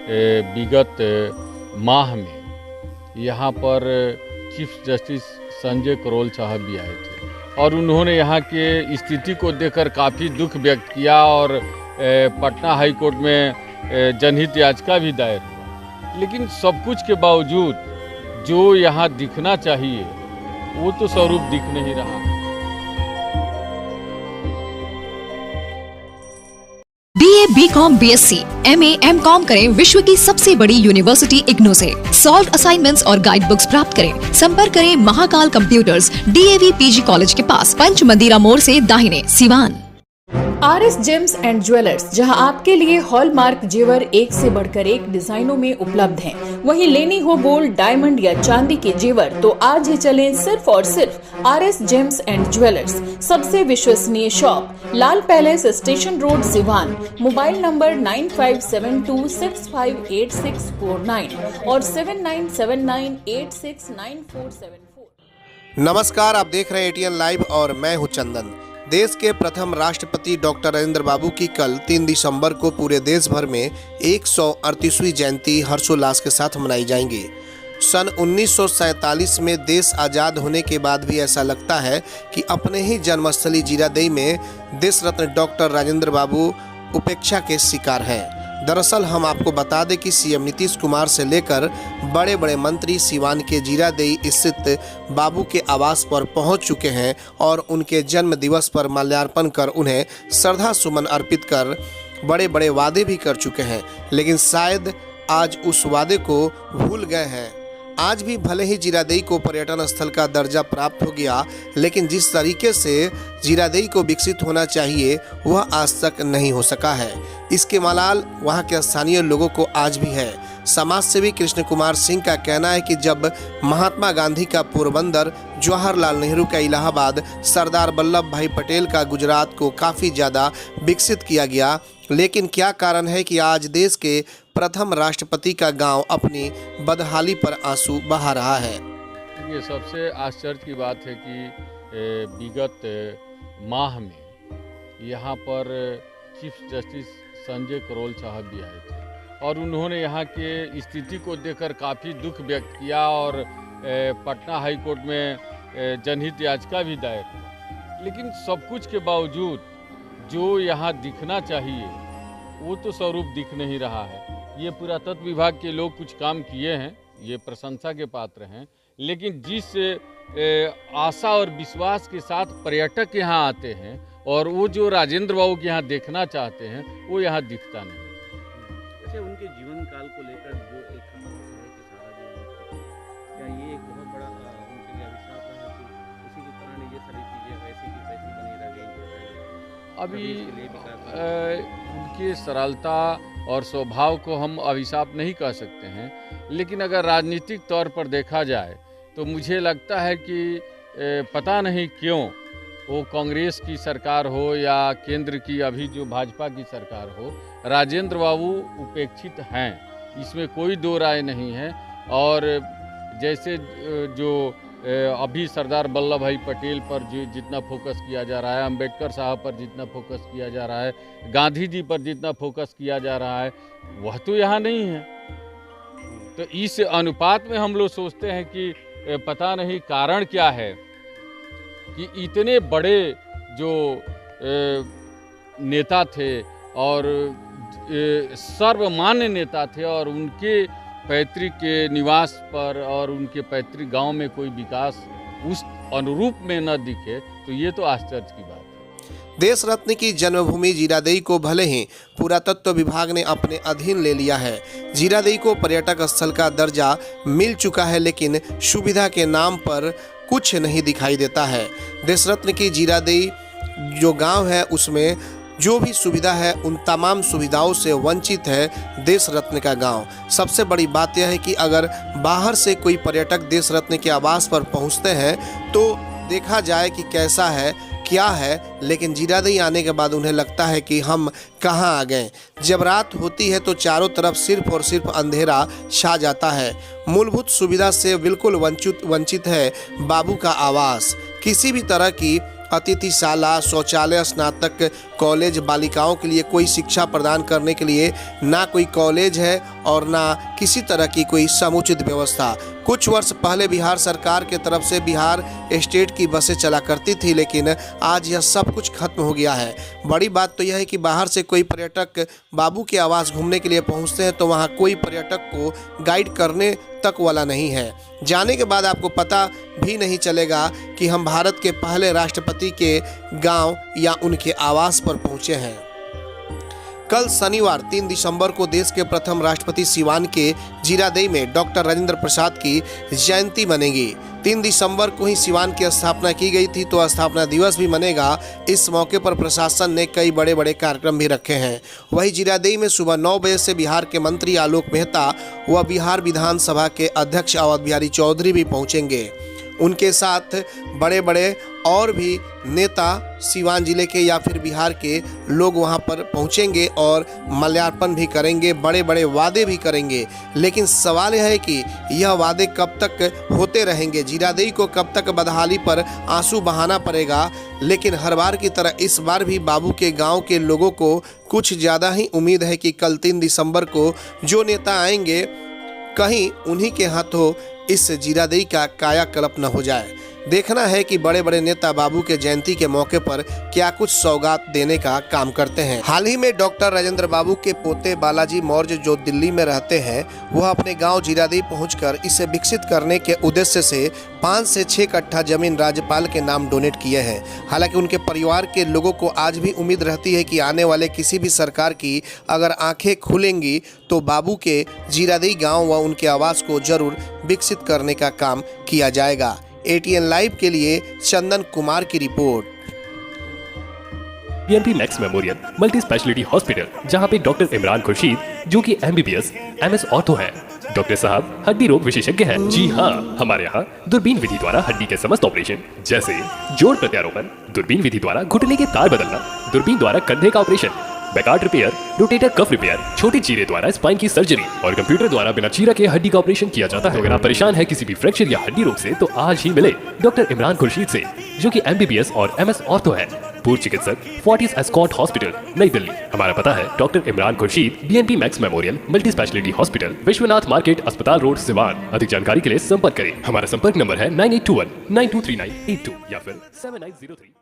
विगत माह में यहाँ पर चीफ जस्टिस संजय करोल साहब भी आए थे और उन्होंने यहाँ के स्थिति को देखकर काफ़ी दुख व्यक्त किया और पटना हाई कोर्ट में जनहित याचिका भी दायर हुआ। लेकिन सब कुछ के बावजूद जो यहाँ दिखना चाहिए वो तो स्वरूप दिख नहीं रहा। BA, BCom, BSc, MA, MCom करें विश्व की सबसे बड़ी यूनिवर्सिटी इग्नू से। सॉल्व असाइनमेंट्स और गाइड बुक्स प्राप्त करें। संपर्क करें Mahakal computers, DAV PG college के पास, पंच मंदिरा मोड़ से दाहिने, Siwan. RS James and jewellers, जहां आपके लिए हॉलमार्क जेवर एक से बढ़कर एक डिजाइनों में उपलब्ध हैं। वहीं लेनी हो गोल्ड, डायमंड या चांदी के जेवर तो आज ही चलें सिर्फ और सिर्फ RS जेम्स एंड ज्वेलर्स। सबसे विश्वसनीय shop, Lal palace, station road, Siwan. Mobile number 9572658649 और 7979869474। नमस्कार, आप देख रहे हैं ATN लाइव और मैं हूं चंदन। देश के प्रथम राष्ट्रपति डॉक्टर राजेंद्र बाबू की कल 3 दिसंबर को पूरे देश भर में 138वीं जयंती हर्षोल्लास के साथ मनाई जाएंगी। सन 1947 में देश आज़ाद होने के बाद भी ऐसा लगता है कि अपने ही जन्मस्थली जीरादेई में देश रत्न डॉक्टर राजेंद्र बाबू उपेक्षा के शिकार हैं। दरअसल हम आपको बता दें कि CM नीतीश कुमार से लेकर बड़े बड़े मंत्री सिवान के जीरादेई स्थित बाबू के आवास पर पहुंच चुके हैं और उनके जन्म दिवस पर माल्यार्पण कर उन्हें श्रद्धा सुमन अर्पित कर बड़े बड़े वादे भी कर चुके हैं। लेकिन शायद आज उस वादे को भूल गए हैं। आज भी भले ही जीरादेई को पर्यटन स्थल का दर्जा प्राप्त हो गया, लेकिन जिस तरीके से जीरादेई को विकसित होना चाहिए वह आज तक नहीं हो सका है। इसके मलाल वहां के स्थानीय लोगों को आज भी है। समाज सेवी कृष्ण कुमार सिंह का कहना है कि जब महात्मा गांधी का पोरबंदर, जवाहरलाल नेहरू का इलाहाबाद, सरदार वल्लभ भाई पटेल का गुजरात को काफ़ी ज़्यादा विकसित किया गया, लेकिन क्या कारण है कि आज देश के प्रथम राष्ट्रपति का गांव अपनी बदहाली पर आंसू बहा रहा है। ये सबसे आश्चर्य की बात है कि विगत माह में यहाँ पर चीफ जस्टिस संजय करोल साहब भी आए थे और उन्होंने यहाँ के स्थिति को देखकर काफ़ी दुख व्यक्त किया और पटना हाई कोर्ट में जनहित याचिका भी दायर हुआ। लेकिन सब कुछ के बावजूद जो यहाँ दिखना चाहिए वो तो स्वरूप दिख नहीं रहा है। ये पुरातत्व विभाग के लोग कुछ काम किए हैं, ये प्रशंसा के पात्र हैं, लेकिन जिस आशा और विश्वास के साथ पर्यटक यहाँ आते हैं और वो जो राजेंद्र बाबू के यहाँ देखना चाहते हैं वो यहाँ दिखता नहीं। अच्छा, उनके जीवन काल को लेकर जो एक कहावत है कि सारा जीवन, क्या ये एक बहुत बड़ा उनके लिए अभिशाप है कि इसी के कारण ये सारी चीज़ें वैसी की वैसी बनी रह गई? अभी उनकी सरलता और स्वभाव को हम अभिशाप नहीं कह सकते हैं, लेकिन अगर राजनीतिक तौर पर देखा जाए तो मुझे लगता है कि पता नहीं क्यों वो कांग्रेस की सरकार हो या केंद्र की अभी जो भाजपा की सरकार हो, राजेंद्र बाबू उपेक्षित हैं, इसमें कोई दो राय नहीं है। और जैसे जो अभी सरदार वल्लभ भाई पटेल पर जो जितना फोकस किया जा रहा है, अंबेडकर साहब पर जितना फोकस किया जा रहा है, गांधी जी पर जितना फोकस किया जा रहा है, वह तो यहाँ नहीं है। तो इस अनुपात में हम लोग सोचते हैं कि पता नहीं कारण क्या है कि इतने बड़े जो नेता थे और सर्वमान्य नेता थे और उनके पैतृक निवास पर और उनके पैतृक गांव में कोई विकास उस अनुरूप में न दिखे, तो ये तो आश्चर्य की बात है। देश रत्न की जन्मभूमि जीरादेई को भले ही पुरातत्व विभाग ने अपने अधीन ले लिया है, जीरादेई को पर्यटक स्थल का दर्जा मिल चुका है, लेकिन सुविधा के नाम पर कुछ नहीं दिखाई देता है। देश रत्न की जीरादेई जो गांव है उसमें जो भी सुविधा है उन तमाम सुविधाओं से वंचित है देश रत्न का गांव। सबसे बड़ी बात यह है कि अगर बाहर से कोई पर्यटक देश रत्न के आवास पर पहुंचते हैं तो देखा जाए कि कैसा है क्या है, लेकिन जीरादेई आने के बाद उन्हें लगता है कि हम कहां आ गए। जब रात होती है तो चारों तरफ सिर्फ और सिर्फ अंधेरा छा जाता है। मूलभूत सुविधा से बिल्कुल वंचित है बाबू का आवास। किसी भी तरह की अतिथिशाला, शौचालय, स्नातक कॉलेज, बालिकाओं के लिए कोई शिक्षा प्रदान करने के लिए ना कोई कॉलेज है और ना किसी तरह की कोई समुचित व्यवस्था। कुछ वर्ष पहले बिहार सरकार के तरफ से बिहार स्टेट की बसें चला करती थी, लेकिन आज यह सब कुछ खत्म हो गया है। बड़ी बात तो यह है कि बाहर से कोई पर्यटक बाबू के आवास घूमने के लिए पहुंचते हैं तो वहां कोई पर्यटक को गाइड करने तक वाला नहीं है। जाने के बाद आपको पता भी नहीं चलेगा कि हम भारत के पहले राष्ट्रपति के गांव या उनके आवास पर पहुंचे हैं। कल शनिवार 3 दिसंबर को देश के प्रथम राष्ट्रपति सिवान के जीरादेई में डॉक्टर राजेंद्र प्रसाद की जयंती मनेगी। 3 दिसंबर को ही सिवान की स्थापना की गई थी, तो स्थापना दिवस भी मनेगा। इस मौके पर प्रशासन ने कई बड़े बड़े कार्यक्रम भी रखे हैं। वहीं जीरादेई में सुबह 9 बजे से बिहार के मंत्री आलोक मेहता व बिहार विधानसभा के अध्यक्ष अवध बिहारी चौधरी भी पहुंचेंगे। उनके साथ बड़े बड़े और भी नेता सिवान जिले के या फिर बिहार के लोग वहां पर पहुंचेंगे और माल्यार्पण भी करेंगे, बड़े बड़े वादे भी करेंगे। लेकिन सवाल यह है कि यह वादे कब तक होते रहेंगे, जीरादेई को कब तक बदहाली पर आंसू बहाना पड़ेगा। लेकिन हर बार की तरह इस बार भी बाबू के गांव के लोगों को कुछ ज़्यादा ही उम्मीद है कि कल 3 दिसंबर को जो नेता आएंगे कहीं उन्हीं के हाथों इस जीरादेई का कायाकल्प न हो जाए। देखना है कि बड़े बड़े नेता बाबू के जयंती के मौके पर क्या कुछ सौगात देने का काम करते हैं। हाल ही में डॉक्टर राजेंद्र बाबू के पोते बालाजी मौर्य जो दिल्ली में रहते हैं, वह अपने गांव जीरादेई पहुंचकर इसे विकसित करने के उद्देश्य से 5 से 6 कट्ठा जमीन राज्यपाल के नाम डोनेट किए हैं। हालांकि उनके परिवार के लोगों को आज भी उम्मीद रहती है कि आने वाले किसी भी सरकार की अगर आंखें खुलेंगी तो बाबू के जीरादेई गाँव व उनके आवास को जरूर विकसित करने का काम किया जाएगा। ATN लाइव के लिए चंदन कुमार की report. BNP max memorial multi speciality hospital, जहां पे डॉक्टर इमरान खुर्शीद जो कि MBBS MS ऑर्थो है। डॉक्टर साहब हड्डी रोग विशेषज्ञ हैं। जी हाँ, हमारे यहाँ दूरबीन विधि द्वारा हड्डी के समस्त ऑपरेशन जैसे जोड़ प्रत्यारोपण, दूरबीन विधि द्वारा घुटने के तार बदलना, दूरबीन द्वारा कंधे का operation, Bankart repair, rotator cuff repair, छोटी चीरे द्वारा स्पाइन की सर्जरी और कंप्यूटर द्वारा बिना चीरा के हड्डी का ऑपरेशन किया जाता है। अगर आप परेशान है किसी भी फ्रैक्चर या हड्डी रोग से तो आज ही मिले डॉक्टर इमरान खुर्शीद से, जो कि MBBS और MS ऑर्थो है। पूर्व चिकित्सक फोर्टिस एस्कॉर्ट हॉस्पिटल, नई दिल्ली। हमारा पता है doctor Imran Khurshid, BNP max memorial multi speciality hospital, Vishwanath market, अस्पताल रोड, सिवान। अधिक जानकारी के लिए संपर्क करें। हमारा संपर्क नंबर है 9821923982 या फिर 7903।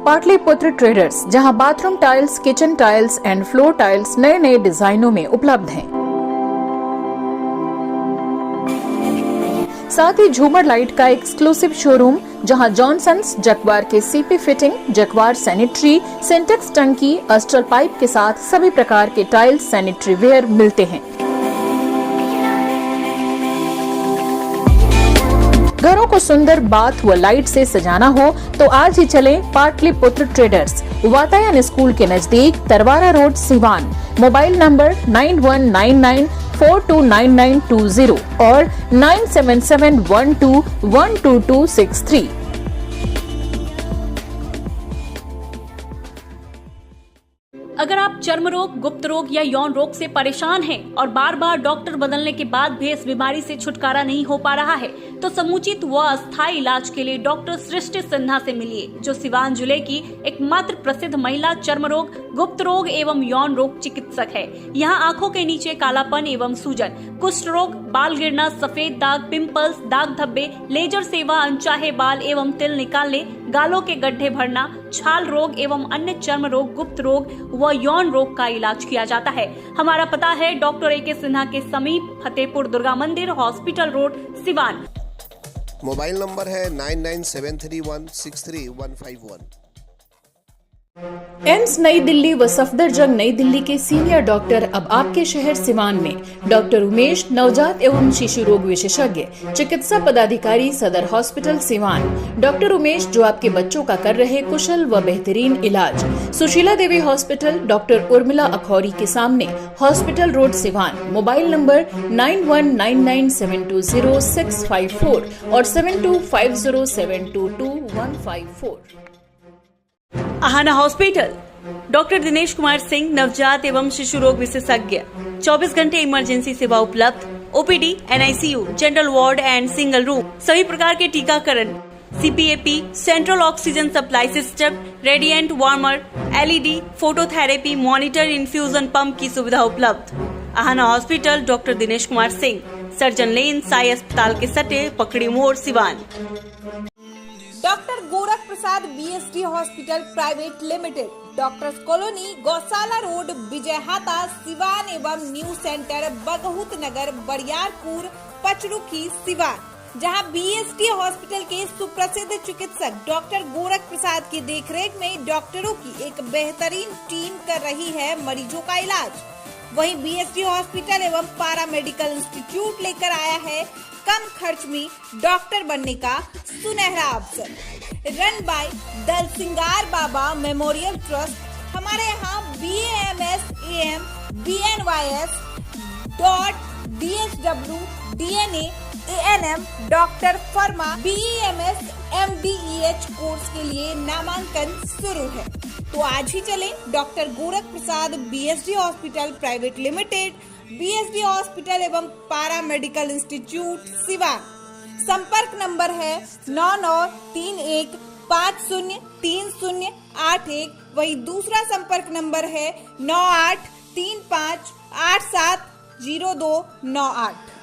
पाटलिपुत्र ट्रेडर्स, जहां bathroom tiles, kitchen tiles and floor tiles नए नए डिजाइनों में उपलब्ध हैं। साथ ही झूमर लाइट का एक्सक्लूसिव शोरूम, जहां जॉनसन्स जक्वार के CP फिटिंग, जक्वार सैनिटरी, सिंटेक्स टंकी, अस्ट्रल पाइप के साथ सभी प्रकार के टाइल्स, सैनिटरी वेयर मिलते हैं। घरों को सुंदर बाथ व लाइट से सजाना हो तो आज ही चलें पाटलिपुत्र ट्रेडर्स, वातायन स्कूल के नजदीक, Tarwara road, Siwan. Mobile number 9199429920 और 9771212263। अगर आप चर्म रोग, गुप्त रोग या यौन रोग से परेशान हैं और बार बार डॉक्टर बदलने के बाद भी इस बीमारी से छुटकारा नहीं हो पा रहा है, तो समुचित व अस्थायी इलाज के लिए डॉक्टर सृष्टि सिन्हा से मिलिए, जो सिवान जिले की एकमात्र प्रसिद्ध महिला चर्म रोग, गुप्त रोग एवं यौन रोग चिकित्सक है। यहाँ आंखों के नीचे कालापन एवं सूजन, कुष्ठ रोग, बाल गिरना, सफेद दाग, पिंपल्स, दाग धब्बे, लेजर सेवा, अनचाहे बाल एवं तिल निकालने, गालों के गड्ढे भरना, छाल रोग एवं अन्य चर्म रोग, गुप्त रोग व यौन रोग का इलाज किया जाता है। हमारा पता है डॉक्टर AK सिन्हा के समीप, फतेहपुर दुर्गा मंदिर, hospital road, Siwan. Mobile number है 9973163151। एम्स नई दिल्ली व सफदरजंग नई दिल्ली के सीनियर डॉक्टर अब आपके शहर सिवान में। डॉक्टर उमेश, नवजात एवं शिशु रोग विशेषज्ञ, चिकित्सा पदाधिकारी, सदर हॉस्पिटल सिवान। डॉक्टर उमेश जो आपके बच्चों का कर रहे कुशल व बेहतरीन इलाज। सुशीला देवी हॉस्पिटल, डॉक्टर उर्मिला अखौरी के सामने, hospital road, Siwan. Mobile number 9199720654 और 7250722154। आहाना हॉस्पिटल, डॉक्टर दिनेश कुमार सिंह, नवजात एवं शिशु रोग विशेषज्ञ, 24 घंटे इमरजेंसी सेवा उपलब्ध, OPD, NICU, general ward and single room, सभी प्रकार के टीकाकरण, CPAP, central oxygen supply system, radiant warmer, LED, phototherapy, monitor, infusion pump की सुविधा उपलब्ध। Aahna hospital, doctor Dinesh Kumar Singh, surgeon lane, Sai अस्पताल के सटे, पकड़ी मोड़, Siwan. Doctor Gorakh Prasad BSD hospital private limited, doctors colony, Gaushala road, Vijayhata, Siwan एवं न्यू सेंटर, बगहुत नगर, बरियारपुर, पचरुखी, सिवान, जहां BSD हॉस्पिटल के सुप्रसिद्ध चिकित्सक डॉक्टर गोरख प्रसाद की देखरेख में डॉक्टरों की एक बेहतरीन टीम कर रही है मरीजों का इलाज। वहीं BSD हॉस्पिटल एवं पारा मेडिकल इंस्टीट्यूट लेकर आया है कम खर्च में डॉक्टर बनने का सुनहरा अवसर। रन बाय दल सिंगार बाबा मेमोरियल ट्रस्ट। हमारे यहाँ BAMS AM BNYS DSW DNA ANM doctor pharma BEMS MDEH course के लिए नामांकन शुरू है। तो आज ही चलें doctor Gorakh Prasad BSD hospital private limited, BSD hospital एवं पारा मेडिकल इंस्टीट्यूट, सिवान। संपर्क नंबर है 9931503081। वही दूसरा संपर्क नंबर है 9835870298।